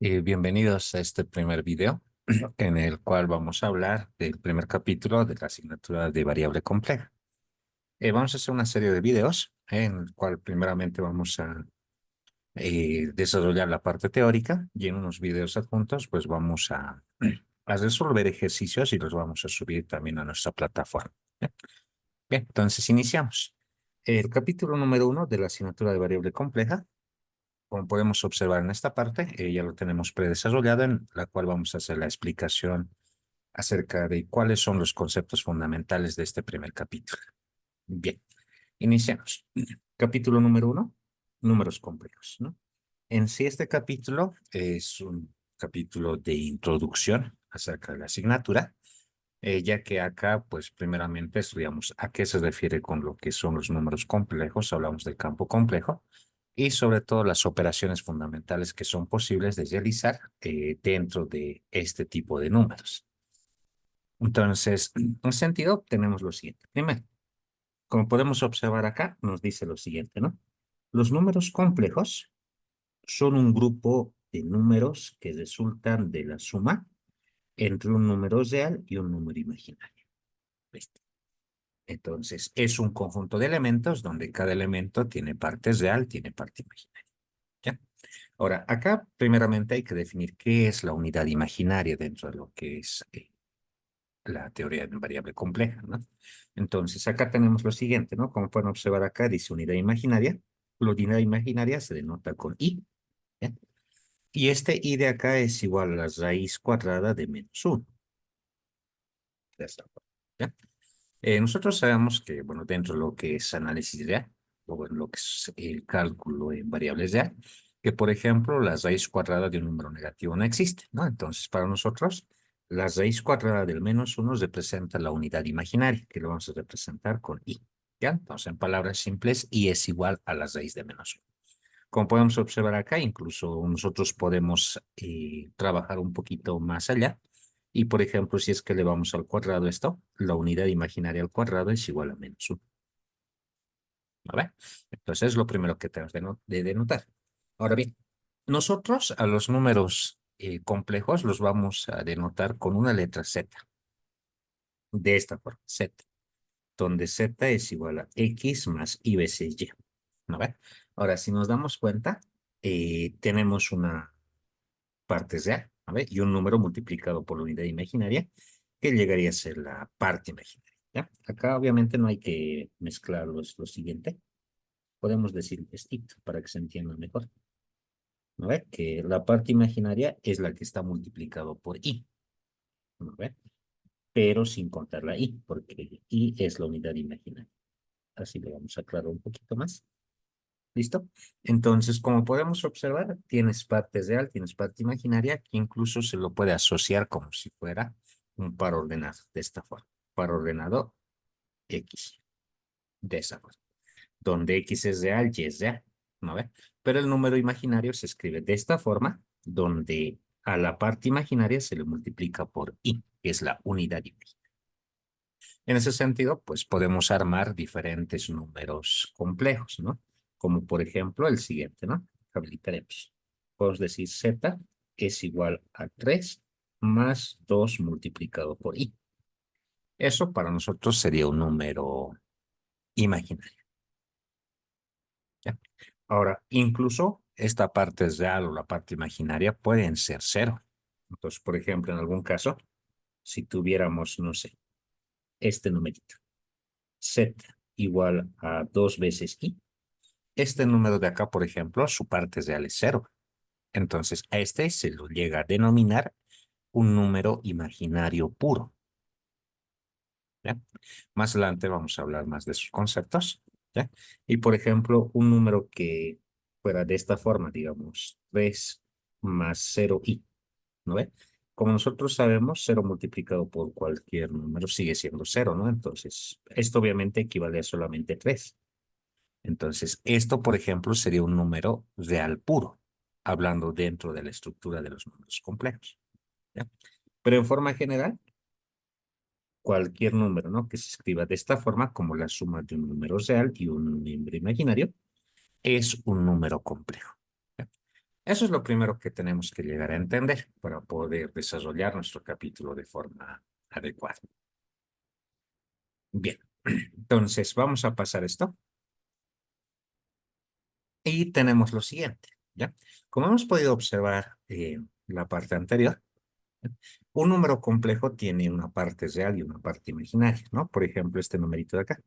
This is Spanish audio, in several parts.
Bienvenidos a este primer video en el cual vamos a hablar del primer capítulo de la asignatura de variable compleja. Vamos a hacer una serie de videos en el cual primeramente vamos a desarrollar la parte teórica y en unos videos adjuntos pues vamos a resolver ejercicios y los vamos a subir también a nuestra plataforma. Bien, Bien, entonces iniciamos. El capítulo número 1 de la asignatura de variable compleja. Como podemos observar en esta parte, ya lo tenemos predesarrollado, en la cual vamos a hacer la explicación acerca de cuáles son los conceptos fundamentales de este primer capítulo. Bien, iniciamos. Capítulo número 1, números complejos, ¿no? En sí, este capítulo es un capítulo de introducción acerca de la asignatura, ya que acá, pues, primeramente estudiamos a qué se refiere con lo que son los números complejos, hablamos del campo complejo, y sobre todo las operaciones fundamentales que son posibles de realizar dentro de este tipo de números. Entonces, en ese sentido, tenemos lo siguiente. Primero, como podemos observar acá, nos dice lo siguiente, ¿no? Los números complejos son un grupo de números que resultan de la suma entre un número real y un número imaginario. ¿Listo? Entonces, es un conjunto de elementos donde cada elemento tiene parte real, tiene parte imaginaria. ¿Ya? Ahora, acá primeramente hay que definir qué es la unidad imaginaria dentro de lo que es la teoría de variable compleja, ¿no? Entonces, acá tenemos lo siguiente, ¿no? Como pueden observar acá, dice unidad imaginaria. La unidad imaginaria se denota con i, ¿ya? Y este i de acá es igual a la raíz cuadrada de menos 1. De esta forma, ¿ya? Nosotros sabemos que, bueno, dentro de lo que es análisis de A, o bueno, lo que es el cálculo en variables de A, que por ejemplo la raíz cuadrada de un número negativo no existe, ¿no? Entonces, para nosotros, la raíz cuadrada del menos 1 representa la unidad imaginaria, que lo vamos a representar con i, ¿ya? Entonces, en palabras simples, i es igual a la raíz de menos 1. Como podemos observar acá, incluso nosotros podemos trabajar un poquito más allá. Y por ejemplo, si es que le vamos al cuadrado esto, la unidad imaginaria al cuadrado es igual a menos 1. ¿Vale? Entonces es lo primero que tenemos de denotar. Ahora bien, nosotros a los números complejos los vamos a denotar con una letra Z. De esta forma, Z. Donde Z es igual a X más I veces Y. ¿Vale? Ahora, si nos damos cuenta, tenemos una parte real, ¿vale? Y un número multiplicado por la unidad imaginaria, que llegaría a ser la parte imaginaria, ¿ya? Acá obviamente no hay que mezclar lo siguiente. Podemos decir esto para que se entienda mejor, ¿no ve? Que la parte imaginaria es la que está multiplicado por i, ¿no ve? Pero sin contar la i, porque i es la unidad imaginaria. Así lo vamos a aclarar un poquito más. ¿Listo? Entonces, como podemos observar, tienes parte real, tienes parte imaginaria, que incluso se lo puede asociar como si fuera un par ordenado, de esta forma. Par ordenado X, de esa forma. Donde X es real, Y es real, ¿no ve? Pero el número imaginario se escribe de esta forma, donde a la parte imaginaria se le multiplica por I, que es la unidad imaginaria. En ese sentido, pues podemos armar diferentes números complejos, ¿no? Como por ejemplo el siguiente, ¿no? Habilitaremos. Podemos decir z es igual a 3 más 2 multiplicado por i. Eso para nosotros sería un número imaginario, ¿ya? Ahora, incluso esta parte real o la parte imaginaria pueden ser cero. Entonces, por ejemplo, en algún caso, si tuviéramos, no sé, este numerito, z igual a 2 veces i, este número de acá, por ejemplo, su parte real es cero. Entonces, a este se lo llega a denominar un número imaginario puro, ¿ya? Más adelante vamos a hablar más de sus conceptos, ¿ya? Y, por ejemplo, un número que fuera de esta forma, digamos, 3 más 0i, ¿no ve? Como nosotros sabemos, cero multiplicado por cualquier número sigue siendo cero, ¿no? Entonces, esto obviamente equivale a solamente 3. Entonces, esto, por ejemplo, sería un número real puro, hablando dentro de la estructura de los números complejos, ¿ya? Pero en forma general, cualquier número, ¿no? Que se escriba de esta forma, como la suma de un número real y un número imaginario, es un número complejo, ¿ya? Eso es lo primero que tenemos que llegar a entender para poder desarrollar nuestro capítulo de forma adecuada. Bien, entonces vamos a pasar esto y tenemos lo siguiente, ¿ya? Como hemos podido observar en la parte anterior, un número complejo tiene una parte real y una parte imaginaria, ¿no? Por ejemplo, este numerito de acá,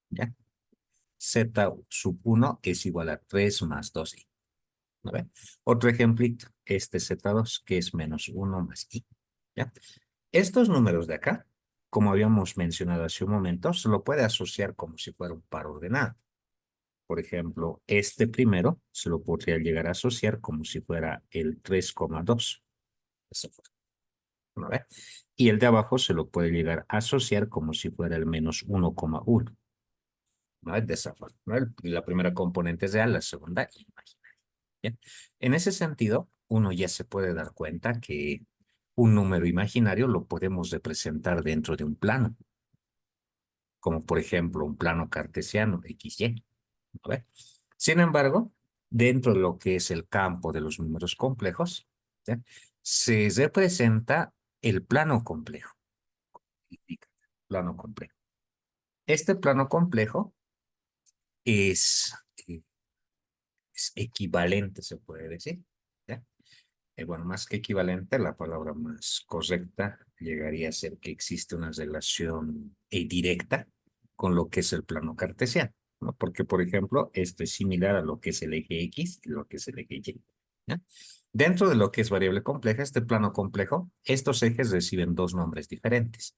¿ya? Z sub 1 es igual a 3 más 2i, ¿no ve? Otro ejemplito, este Z2, que es menos 1 más i, ¿ya? Estos números de acá, como habíamos mencionado hace un momento, se lo puede asociar como si fuera un par ordenado. Por ejemplo, este primero se lo podría llegar a asociar como si fuera el 3,2. Eso fue, ¿no ve? Y el de abajo se lo puede llegar a asociar como si fuera el menos 1,1. ¿No ve? De esa forma, ¿no? La primera componente es real, la segunda imaginaria. Bien. En ese sentido, uno ya se puede dar cuenta que un número imaginario lo podemos representar dentro de un plano, como por ejemplo un plano cartesiano, XY. ¿No ve? Sin embargo, dentro de lo que es el campo de los números complejos, ¿ya? Se representa el plano complejo. Indica, plano complejo. Este plano complejo es, eh, es equivalente, se puede decir. ¿Ya? Bueno, más que equivalente, la palabra más correcta llegaría a ser que existe una relación directa con lo que es el plano cartesiano, ¿no? Porque, por ejemplo, esto es similar a lo que es el eje X y lo que es el eje Y, ¿ya? Dentro de lo que es variable compleja, este plano complejo, estos ejes reciben dos nombres diferentes.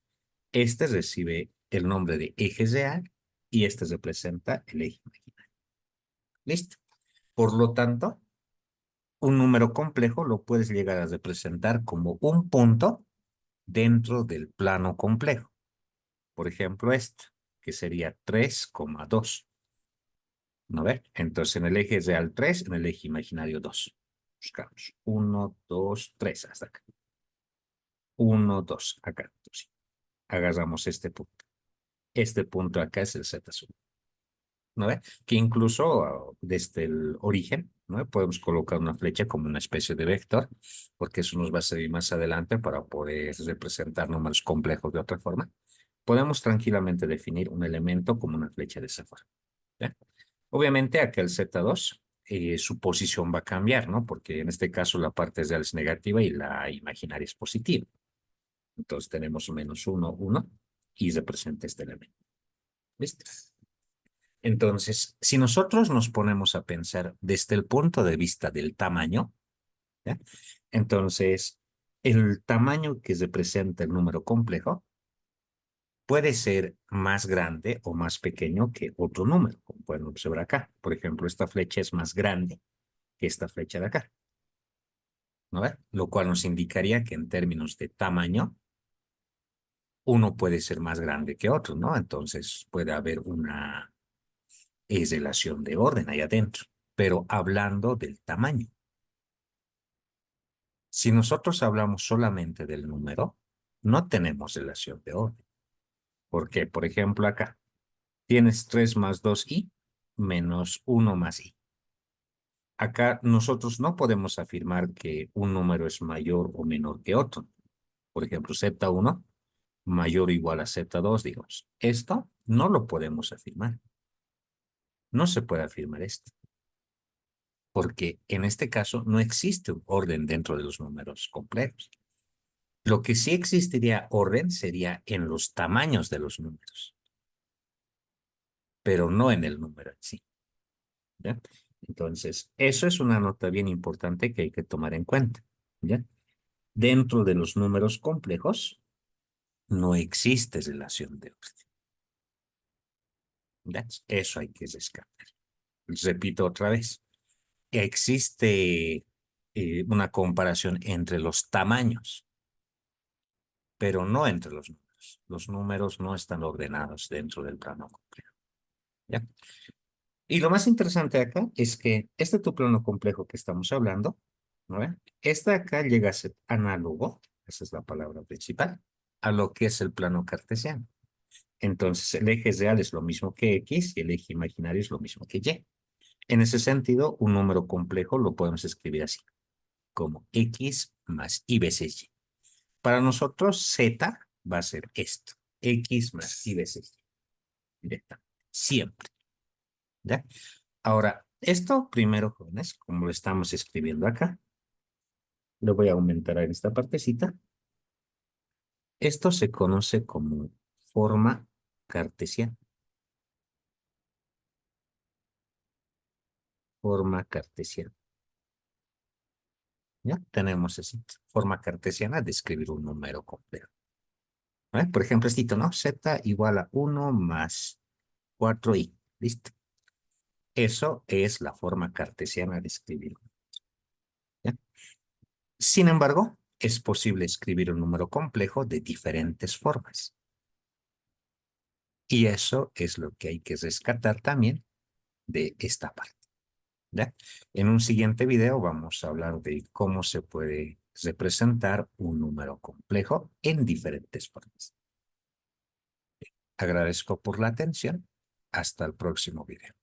Este recibe el nombre de eje real y este representa el eje imaginario. ¿Listo? Por lo tanto, un número complejo lo puedes llegar a representar como un punto dentro del plano complejo. Por ejemplo, este, que sería 3,2. ¿No ve? Entonces, en el eje real 3, en el eje imaginario 2. Buscamos. 1, 2, 3, hasta acá. 1, 2, acá. Entonces, agarramos este punto. Este punto acá es el Z sub. ¿No ve? Que incluso desde el origen, ¿no? Podemos colocar una flecha como una especie de vector, porque eso nos va a servir más adelante para poder representar números complejos de otra forma. Podemos tranquilamente definir un elemento como una flecha de esa forma. ¿Ya? Obviamente acá el Z2, su posición va a cambiar, ¿no? Porque en este caso la parte real es negativa y la imaginaria es positiva. Entonces tenemos menos 1, 1 y representa este elemento. ¿Listo? Entonces, si nosotros nos ponemos a pensar desde el punto de vista del tamaño, ¿ya? Entonces, el tamaño que representa el número complejo puede ser más grande o más pequeño que otro número, como pueden observar acá. Por ejemplo, esta flecha es más grande que esta flecha de acá, ¿no ve? Lo cual nos indicaría que en términos de tamaño, uno puede ser más grande que otro, ¿no? Entonces puede haber una relación de orden ahí adentro, pero hablando del tamaño. Si nosotros hablamos solamente del número, no tenemos relación de orden. ¿Por qué? Por ejemplo, acá tienes 3 más 2i menos 1 más i. Acá nosotros no podemos afirmar que un número es mayor o menor que otro. Por ejemplo, Z1 mayor o igual a Z2, digamos. Esto no lo podemos afirmar. No se puede afirmar esto, porque en este caso no existe un orden dentro de los números complejos. Lo que sí existiría orden sería en los tamaños de los números, pero no en el número en sí. ¿Ya? Entonces, eso es una nota bien importante que hay que tomar en cuenta. ¿Ya? Dentro de los números complejos no existe relación de orden. ¿Ya? Eso hay que rescatar. Repito otra vez. Existe una comparación entre los tamaños, pero no entre los números. Los números no están ordenados dentro del plano complejo. ¿Ya? Y lo más interesante acá es que este tu plano complejo que estamos hablando, ¿no ve? Este acá llega a ser análogo, esa es la palabra principal, a lo que es el plano cartesiano. Entonces, el eje real es lo mismo que X y el eje imaginario es lo mismo que Y. En ese sentido, un número complejo lo podemos escribir así, como x más y veces y. Para nosotros, z va a ser esto, x más y veces y, directamente, siempre. ¿Ya? Ahora, esto primero, jóvenes, como lo estamos escribiendo acá, lo voy a aumentar en esta partecita. Esto se conoce como forma cartesiana. Forma cartesiana. ¿Ya? Tenemos esa forma cartesiana de escribir un número complejo. Por ejemplo, esto, ¿no? Z igual a 1 más 4i. ¿Listo? Eso es la forma cartesiana de escribir. ¿Ya? Sin embargo, es posible escribir un número complejo de diferentes formas. Y eso es lo que hay que rescatar también de esta parte. ¿Ya? En un siguiente video vamos a hablar de cómo se puede representar un número complejo en diferentes formas. Agradezco por la atención. Hasta el próximo video.